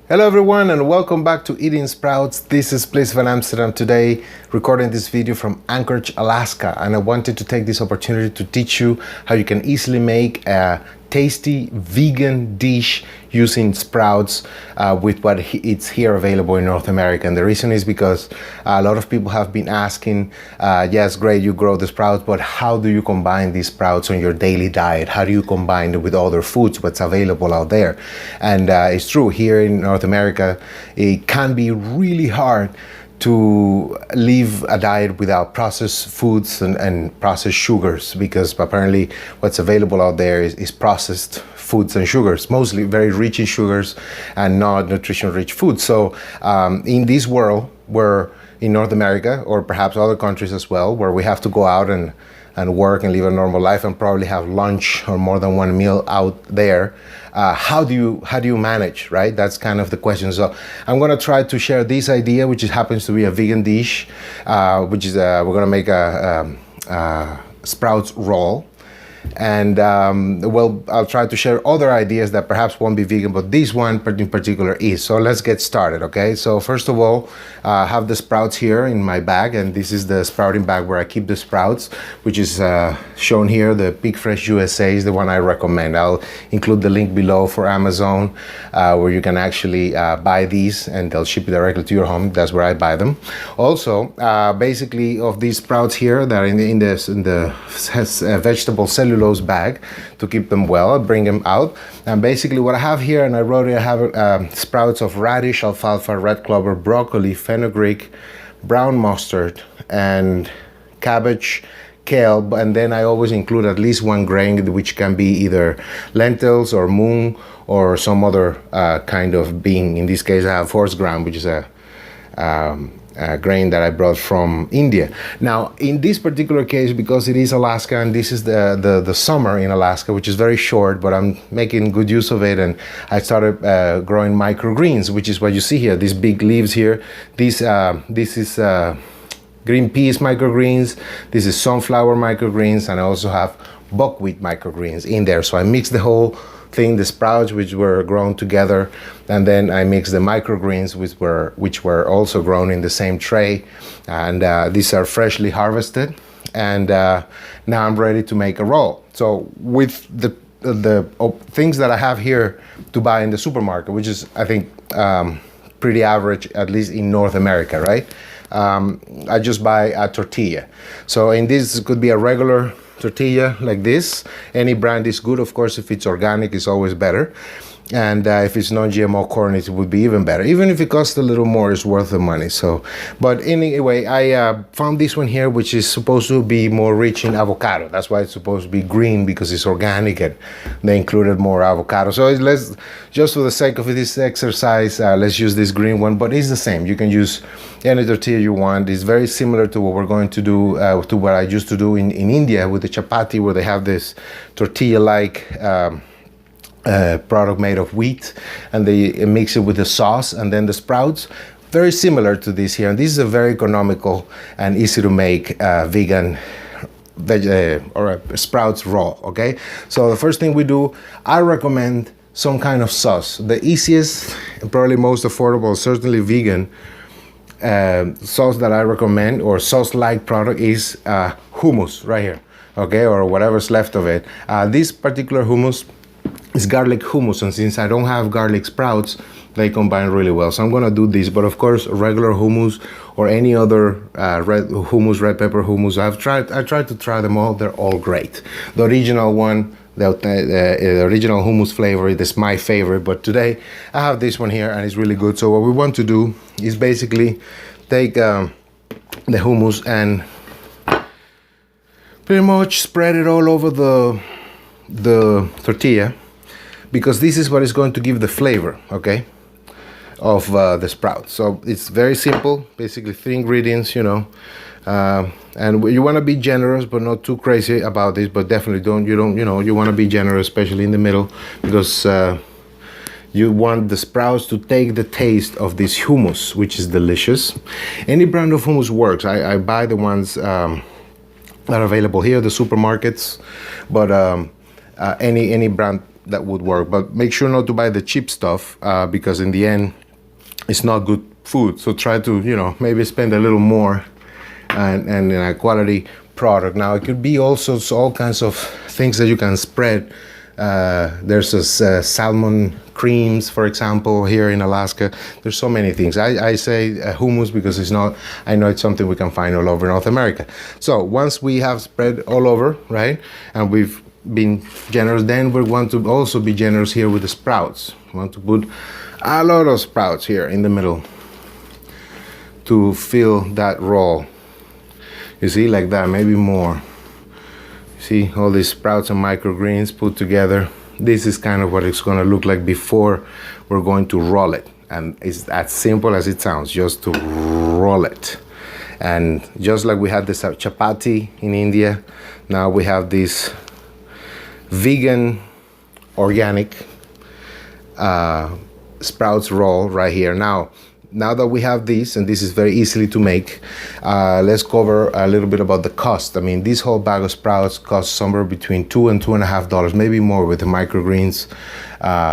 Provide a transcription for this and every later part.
Hello everyone and welcome back to Eating Sprouts. This is Place Van Amsterdam today, recording this video from Anchorage, Alaska, and I wanted to take this opportunity to teach you how you can easily make a tasty vegan dish using sprouts with what it's here available in North America. And the reason is because a lot of people have been asking, yes, great, you grow the sprouts, but how do you combine these sprouts on your daily diet? How do you combine it with other foods, what's available out there? And it's true, here in North America, it can be really hard to live a diet without processed foods and processed sugars, because apparently what's available out there is processed foods and sugars, mostly very rich in sugars and not nutrition rich foods. So in this world, where in North America or perhaps other countries as well, where we have to go out and work and live a normal life and probably have lunch or more than one meal out there, how do you manage, right? That's kind of the question. So I'm going to try to share this idea, which happens to be a vegan dish, which is we're going to make a sprouts roll. And well, I'll try to share other ideas that perhaps won't be vegan, but this one in particular is. So let's get started, okay? So first of all, I have the sprouts here in my bag, and this is the sprouting bag where I keep the sprouts, which is shown here. The PEAKfresh USA is the one I recommend. I'll include the link below for Amazon, where you can actually buy these and they'll ship it directly to your home. That's where I buy them. Also, basically of these sprouts here that are in the vegetable cellulose bag to keep them well. I'll bring them out, and basically what I have here, and I wrote it, I have sprouts of radish, alfalfa, red clover, broccoli, fenugreek, brown mustard, and cabbage, kale, and then I always include at least one grain, which can be either lentils or mung or some other kind of bean. In this case I have horse gram, which is a grain that I brought from India. Now, in this particular case, because it is Alaska and this is the summer in Alaska, which is very short, but I'm making good use of it, and I started growing microgreens, which is what you see here, these big leaves here. This is green peas microgreens, this is sunflower microgreens, and I also have buckwheat microgreens in there. So I mix the whole thing, the sprouts which were grown together, and then I mix the microgreens which were also grown in the same tray, and these are freshly harvested, and now I'm ready to make a roll. So with the things that I have here to buy in the supermarket, which is I think pretty average, at least in North America, right? I just buy a tortilla. So in this could be a regular tortilla like this. Any brand is good, of course. If it's organic, it's always better, and if it's non-GMO corn, it would be even better. Even if it costs a little more, it's worth the money. So, but anyway, I found this one here, which is supposed to be more rich in avocado. That's why it's supposed to be green, because it's organic, and they included more avocado. So let's, just for the sake of this exercise, let's use this green one, but it's the same. You can use any tortilla you want. It's very similar to what we're going to do, to what I used to do in India with the chapati, where they have this tortilla-like product made of wheat, and they mix it with the sauce and then the sprouts. Very similar to this here, and this is a very economical and easy to make vegan or a sprouts roll. Okay, so the first thing we do, I recommend some kind of sauce. The easiest and probably most affordable, certainly vegan sauce that I recommend, or sauce-like product, is hummus right here, okay, or whatever's left of it. This particular hummus is garlic hummus, and since I don't have garlic sprouts, they combine really well. So I'm gonna do this, but of course, regular hummus or any other red pepper hummus, I tried to try them all. They're all great. The original one, the original hummus flavor, is my favorite, but today I have this one here and it's really good. So what we want to do is basically take the hummus and pretty much spread it all over the tortilla, because this is what is going to give the flavor, okay, of the sprouts. So it's very simple, basically 3 ingredients, you know, and you want to be generous but not too crazy about this, but definitely you want to be generous, especially in the middle, because you want the sprouts to take the taste of this hummus, which is delicious. Any brand of hummus works. I buy the ones that are available here, the supermarkets, but any brand that would work. But make sure not to buy the cheap stuff because in the end, it's not good food. So try to, you know, maybe spend a little more and in a quality product. Now, it could be also all kinds of things that you can spread. There's this salmon creams, for example, here in Alaska. There's so many things. I say hummus because it's not, I know it's something we can find all over North America. So once we have spread all over, right, and we've been generous, then we want to also be generous here with the sprouts. We want to put a lot of sprouts here in the middle to fill that roll. You see, like that, maybe more. See all these sprouts and microgreens put together. This is kind of what it's going to look like before we're going to roll it. And it's as simple as it sounds, just to roll it. And just like we had this chapati in India, now we have this vegan, organic sprouts roll right here. Now that we have this, and this is very easily to make, let's cover a little bit about the cost. I mean, this whole bag of sprouts costs somewhere between $2 and $2.50, maybe more with the microgreens,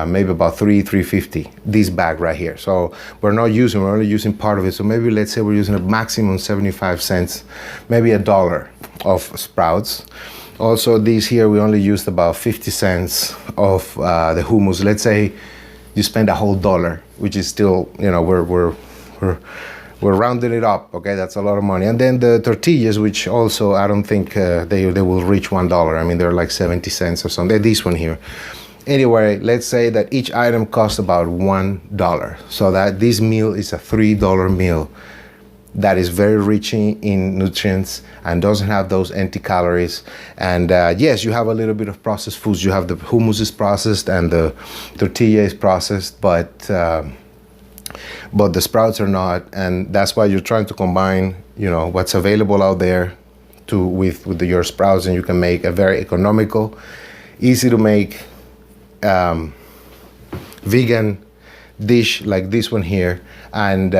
maybe about $3.50, this bag right here. So we're only using part of it. So maybe let's say we're using a maximum 75 cents, maybe $1 of sprouts. Also, these here, we only used about 50 cents of the hummus. Let's say you spend a whole $1, which is still, you know, we're rounding it up, okay? That's a lot of money. And then the tortillas, which also I don't think they will reach $1. I mean, they're like 70 cents or something. This one here. Anyway, let's say that each item costs about $1. So that this meal is a $3 meal that is very rich in nutrients and doesn't have those empty calories. And yes, you have a little bit of processed foods. You have the hummus is processed and the tortilla is processed, but the sprouts are not. And that's why you're trying to combine, you know, what's available out there with your sprouts, and you can make a very economical, easy to make vegan dish like this one here. And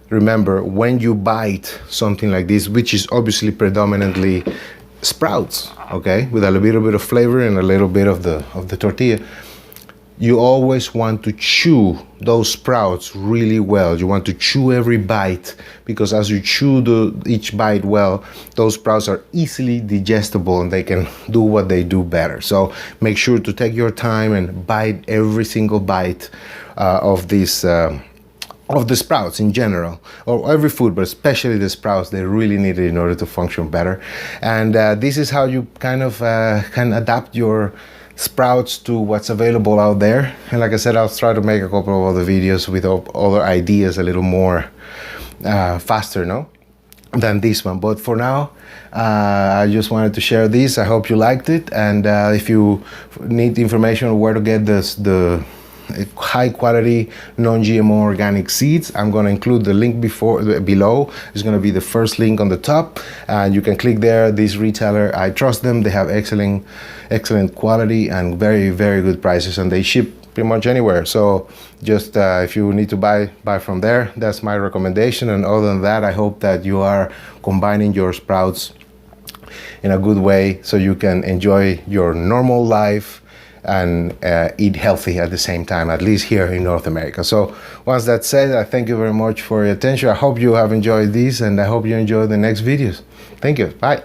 remember, when you bite something like this, which is obviously predominantly sprouts, okay, with a little bit of flavor and a little bit of the tortilla, you always want to chew those sprouts really well. You want to chew every bite, because as you chew each bite well, those sprouts are easily digestible and they can do what they do better. So make sure to take your time and bite every single bite of this of the sprouts in general, or every food, but especially the sprouts. They really need it in order to function better. And this is how you kind of can adapt your sprouts to what's available out there. And like I said, I'll try to make a couple of other videos with other ideas a little more faster, no, than this one. But for now, I just wanted to share this. I hope you liked it. And if you need information on where to get the high quality non-GMO organic seeds, I'm going to include the link below. It's going to be the first link on the top, and you can click there. This retailer, I trust them. They have excellent quality and very, very good prices, and they ship pretty much anywhere. So just if you need to buy from there, that's my recommendation. And other than that, I hope that you are combining your sprouts in a good way so you can enjoy your normal life and eat healthy at the same time, at least here in North America. So once that's said, I thank you very much for your attention. I hope you have enjoyed this, and I hope you enjoy the next videos. Thank you. Bye.